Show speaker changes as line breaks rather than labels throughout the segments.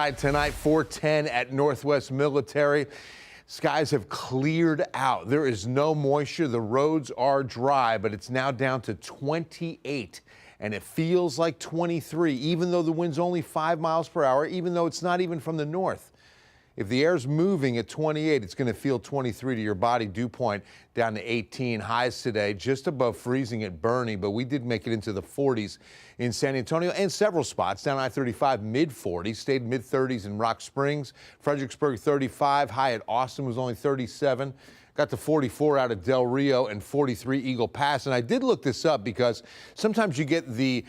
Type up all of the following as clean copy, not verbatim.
Tonight, 4:10 at Northwest Military. Skies have cleared out. There is no moisture. The roads are dry, but it's now down to 28, and it feels like 23, even though the wind's only 5 miles per hour, even though it's not even from the north. If the air's moving at 28, it's going to feel 23 to your body. Dew point down to 18. Highs today just above freezing at Bernie, but we did make it into the 40s in San Antonio and several spots. Down I-35, mid-40s, stayed mid-30s in Rock Springs. Fredericksburg, 35. High at Austin was only 37. Got to 44 out of Del Rio and 43 Eagle Pass. And I did look this up because sometimes you get the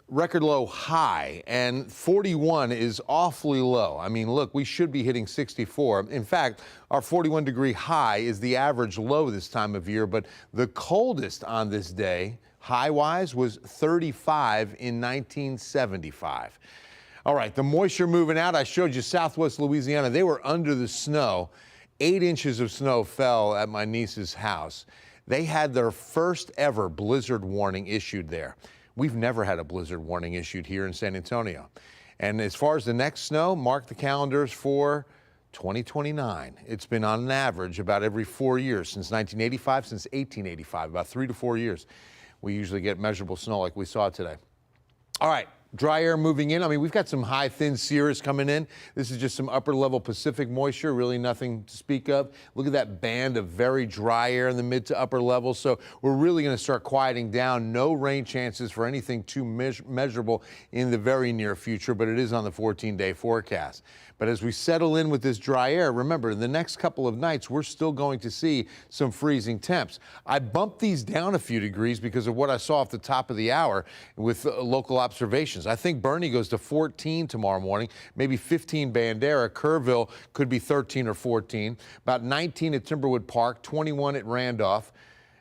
record low high, and 41 is awfully low. I mean, look, we should be hitting 64. In fact, our 41-degree high is the average low this time of year, but the coldest on this day, high-wise, was 35 in 1975. All right, the moisture moving out. I showed you southwest Louisiana. They were under the snow. 8 inches of snow fell at my niece's house. They had their first ever blizzard warning issued there. We've never had a blizzard warning issued here in San Antonio. And as far as the next snow, mark the calendars for 2029. It's been on an average about every 4 years, since 1985, since 1885, about 3 to 4 years. We usually get measurable snow like we saw today. All right. Dry air moving in. I mean, we've got some high, thin cirrus coming in. This is just some upper-level Pacific moisture, really nothing to speak of. Look at that band of very dry air in the mid to upper levels. So we're really going to start quieting down. No rain chances for anything too measurable in the very near future, but it is on the 14-day forecast. But as we settle in with this dry air, remember, in the next couple of nights, we're still going to see some freezing temps. I bumped these down a few degrees because of what I saw off the top of the hour with local observations. I think Bernie goes to 14 tomorrow morning, maybe 15 Bandera. Kerrville could be 13 or 14. About 19 at Timberwood Park, 21 at Randolph,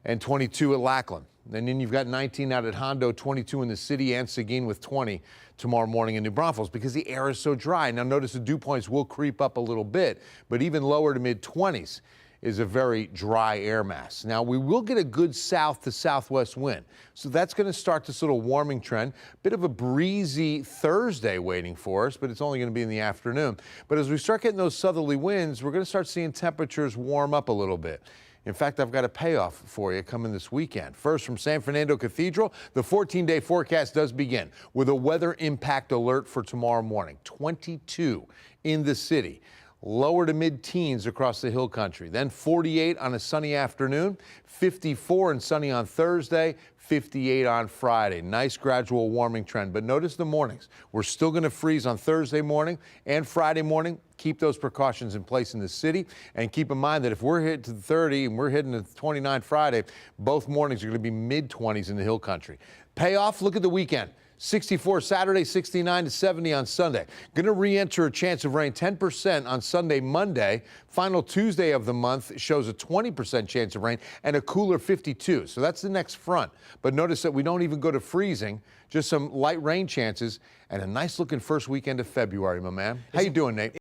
and 22 at Lackland. And then you've got 19 out at Hondo, 22 in the city, and Seguin with 20 tomorrow morning in New Braunfels because the air is so dry. Now notice the dew points will creep up a little bit, but even lower to mid-20s is a very dry air mass. Now, we will get a good south to southwest wind, so that's going to start this little warming trend. Bit of a breezy Thursday waiting for us, but it's only going to be in the afternoon. But as we start getting those southerly winds, we're going to start seeing temperatures warm up a little bit. In fact, I've got a payoff for you coming this weekend. First, from San Fernando Cathedral, the 14-day forecast does begin with a weather impact alert for tomorrow morning. 22 in the city. Lower to mid-teens across the hill country. Then 48 on a sunny afternoon, 54 and sunny on Thursday, 58 on Friday. Nice gradual warming trend. But notice the mornings. We're still going to freeze on Thursday morning and Friday morning. Keep those precautions in place in the city. And keep in mind that if we're hit to 30 and we're hitting to 29 Friday, both mornings are going to be mid-20s in the hill country. Payoff, look at the weekend. 64 Saturday, 69 to 70 on Sunday. Going to re-enter a chance of rain, 10% on Sunday, Monday. Final Tuesday of the month shows a 20% chance of rain and a cooler 52. So that's the next front. But notice that we don't even go to freezing, just some light rain chances and a nice looking first weekend of February, my man. How you doing, Nate?